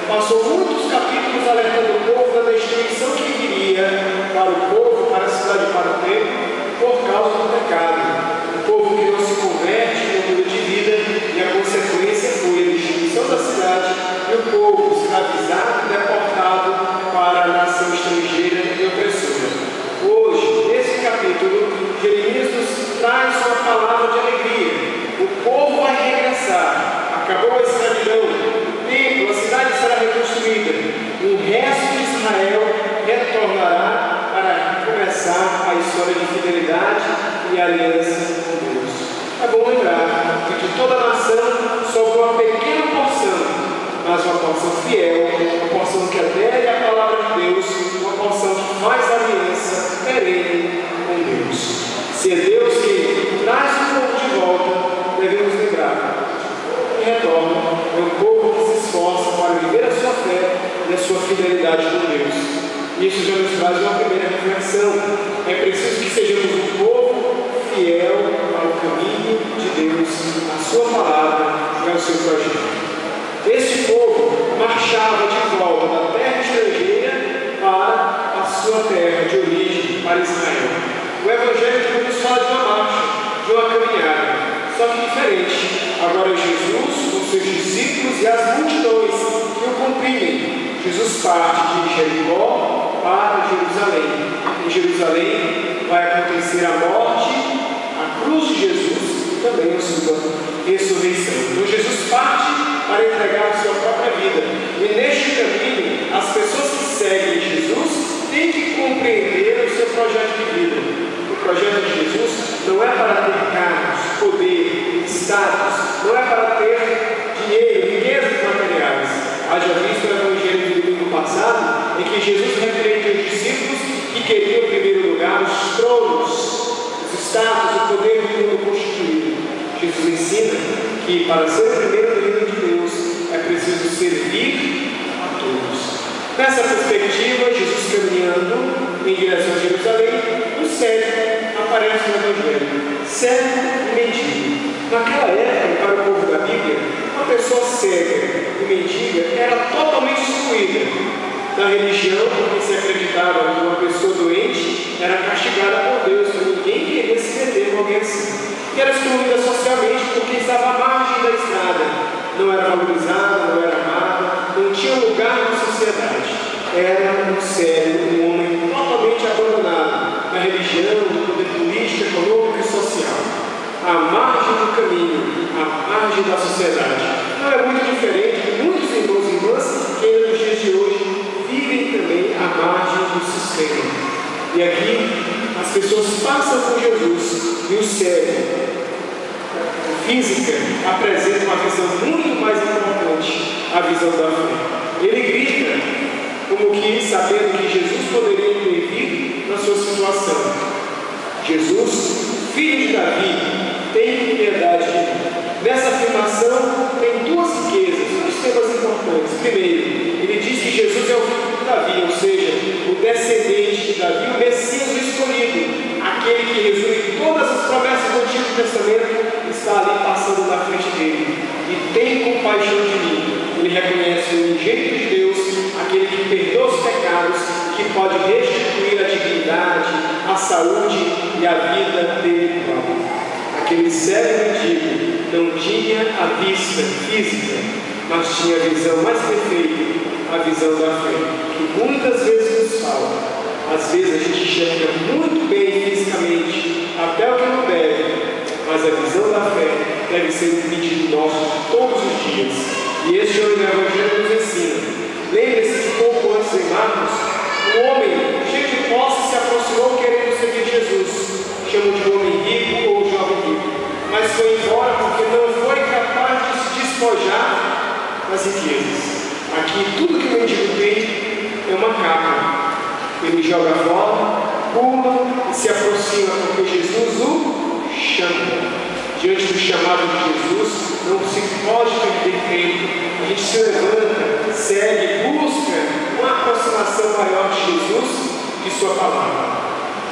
Passou muitos capítulos alertando o pecado. Um povo que não se converte, não muda de vida, e a consequência foi a destruição da cidade e o povo escravizado e deportado para a nação estrangeira e opressora. Hoje, nesse capítulo, Jeremias nos traz uma palavra de alegria. O povo vai regressar. Acabou a escravidão. O templo, a cidade será reconstruída. O resto de Israel retornará para começar a história de fidelidade e aliança com Deus. É bom lembrar que de toda a nação sobrou uma pequena porção, mas uma porção fiel, uma porção que adere à palavra de Deus, uma porção que faz aliança perene com Deus. Se é Deus que traz o povo de volta, devemos lembrar que retorna é um povo que se esforça para viver a sua fé e a sua fidelidade com Deus. Isso já nos traz uma primeira reflexão. É preciso que sejamos um povo fiel ao caminho de Deus, à sua palavra e ao seu projeto. Este povo marchava de volta da terra estrangeira para a sua terra de origem, para Israel. O Evangelho nos fala de uma marcha, de uma caminhada, só que diferente. Agora é Jesus, com seus discípulos e as multidões que o comprimem. Jesus parte de Jericó para Jerusalém. Em Jerusalém vai acontecer a morte, a cruz de Jesus e também a sua ressurreição. Então Jesus parte para entregar a sua própria vida. E neste caminho, as pessoas que seguem Jesus têm que compreender o seu projeto de vida. O projeto de Jesus não é para ter cargos, poder, status, não é para ter dinheiro, riquezas materiais. Haja visto o Evangelho do domingo passado, em que Jesus repreende aos discípulos que queriam em primeiro lugar os tronos, os status, o poder do mundo constituído. Jesus ensina que para ser o primeiro no reino de Deus é preciso servir a todos. Nessa perspectiva, Jesus caminhando em direção a Jerusalém, no cego aparece no Evangelho, cego e mendigo. Naquela época, para o povo da Bíblia, uma pessoa cega e mendiga era totalmente excluída da religião, porque se acreditava que uma pessoa doente era castigada por Deus, porque ninguém queria se meter com alguém assim. E era excluída socialmente porque estava à margem da estrada, não era valorizada, não era amada, não tinha lugar na sociedade. Era um cego, um homem totalmente abandonado na religião, no poder político, econômico e social, à margem do caminho, à margem da sociedade. Não é muito diferente de muitos irmãos e irmãs que ainda nos dias de hoje vivem também à margem do sistema. E aqui as pessoas passam por Jesus e o cego, física, apresenta uma visão muito mais importante, a visão da fé. Ele grita, como que sabendo que Jesus poderia intervir na sua situação. Jesus, filho de Davi, tem piedade de mim. Nessa afirmação tem duas riquezas, dois temas importantes. Primeiro, ele diz que Jesus é o filho de Davi, ou seja, o descendente de Davi, o Messias escolhido, aquele que resume todas as promessas do Antigo Testamento, está ali passando na frente dele e tem compaixão de mim. Ele reconhece o unigênito de Deus, aquele que perdoa os pecados, que pode restituir a dignidade, a saúde e a vida dele próprio. Aquele cego mendigo não tinha a vista física, mas tinha a visão mais perfeita, a visão da fé, que muitas vezes nos falta. Às vezes a gente enxerga muito bem fisicamente, até o que não deve, mas a visão da fé deve ser um pedido nosso todos os dias. E este é o Evangelho nos ensina. Lembre-se que pouco antes em Marcos, um homem cheio de posse se aproximou querendo seguir Jesus. Chamam de homem rico ou jovem rico. Mas foi embora porque não foi capaz de se despojar das riquezas. Aqui tudo que o mendigo tem é uma capa. Ele joga fora, pula e se aproxima porque Jesus o chama. Diante do chamado de Jesus, não se pode perder tempo. A gente se levanta, segue, busca uma aproximação maior de Jesus, de sua palavra.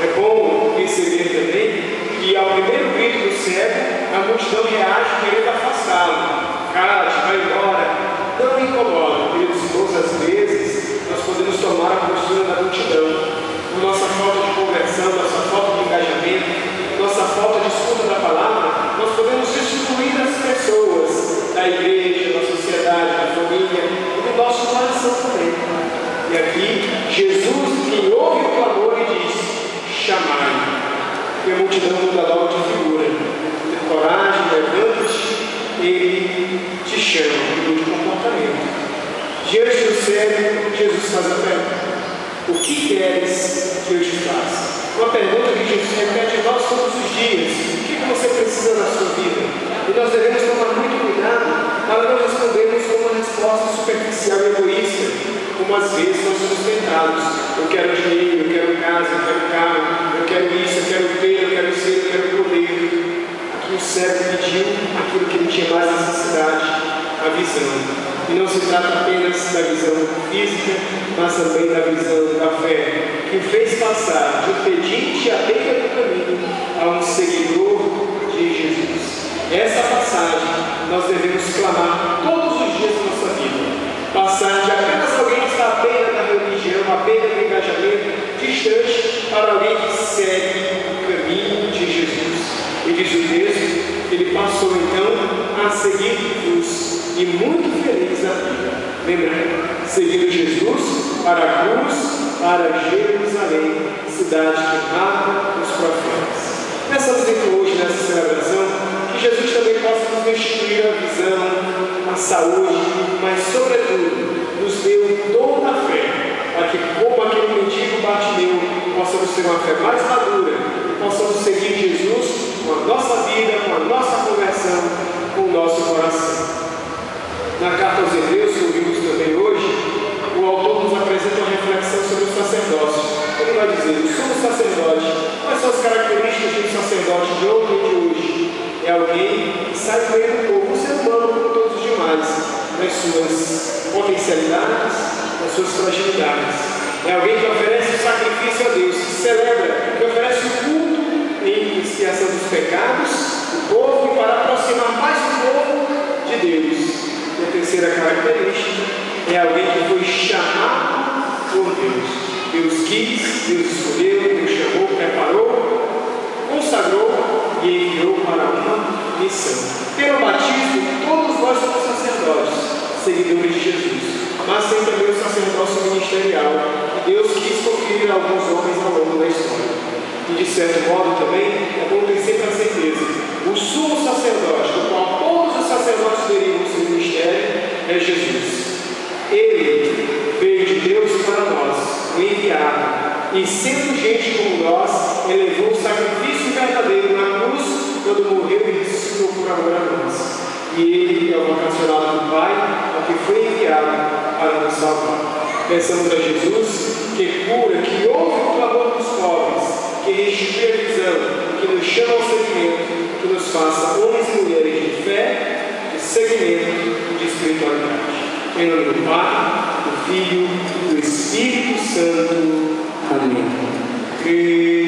É bom perceber também que ao primeiro grito do cego, a multidão reage querendo afastá-lo. Cala, vai embora, não me incomoda. Queridos irmãos, às vezes nós podemos tomar a postura da multidão. Nossa falta de conversão, nossa falta de engajamento, nossa falta multidão muda logo de figura. Tem coragem, levanta-te, ele te chama, muda de comportamento. Diante do cego, Jesus faz a pergunta: o que queres que eu te faça? Uma pergunta que Jesus repete a nós todos os dias: o que você precisa na sua vida? E nós devemos tomar muito cuidado para não respondermos com uma resposta superficial e egoísta, como às vezes nós somos tentados. Eu quero dinheiro, eu quero casa, eu quero carro, eu quero isso, eu quero ter, eu quero ser, eu quero poder. Aqui o cego pediu aquilo que ele tinha mais necessidade, a visão. E não se trata apenas da visão física, mas também da visão da fé, que fez passar de um pedinte à beira do caminho a um seguidor de Jesus. Essa passagem nós devemos clamar todos os dias da nossa vida. Passar de apenas alguém que está à beira da religião, à beira do engajamento, distante, para alguém que segue o caminho de Jesus. E diz o texto, ele passou então a seguir Jesus. E muito feliz na vida. Lembrando, seguindo Jesus para a cruz, para Jerusalém, cidade que mata os profetas. Peçamos então hoje nessa celebração que Jesus também possa nos restituir a visão, a saúde, mas sobretudo nos dê o dom da fé, para que, como aquele mendigo Bartimeu, possamos ter uma fé mais madura e possamos seguir Jesus com a nossa vida, com a nossa conversão, com o nosso coração. Na carta aos Hebreus, que ouvimos também hoje, o autor nos apresenta uma reflexão sobre o sacerdócio. Ele vai dizer: o sumo sacerdote, quais são as características de um sacerdote de ontem e de hoje? É alguém que sai do meio do povo, um ser humano como todos os demais, nas suas potencialidades, nas suas fragilidades. É alguém que oferece o sacrifício a Deus, que celebra, que oferece o culto em expiação dos pecados do povo e para aproximar mais o povo de Deus. E a terceira característica é alguém que foi chamado por Deus. Deus quis, Deus escolheu, Deus chamou, preparou, consagrou e enviou para uma missão. Pelo batismo, todos nós somos sacerdotes, seguidores de Jesus. Mas tem também o sacerdócio ministerial, que Deus quis conferir a alguns homens ao longo da história. E de certo modo também, é bom ter sempre a certeza: o sumo sacerdote, do qual todos os sacerdotes derivam o seu ministério, é Jesus. Ele veio de Deus para nós, o enviado, e sendo gente como nós, elevou o sacrifício verdadeiro na cruz, quando morreu e ressuscitou por amor a nós. E ele é o vocacionado do Pai, porque foi enviado para nos salvar. Peçamos a Jesus que cura, que ouve o clamor dos pobres, que restitui a visão, que nos chama ao seguimento, que nos faça homens e mulheres de fé, de seguimento, de espiritualidade. Em nome do Pai, do Filho e do Espírito Santo. Amém.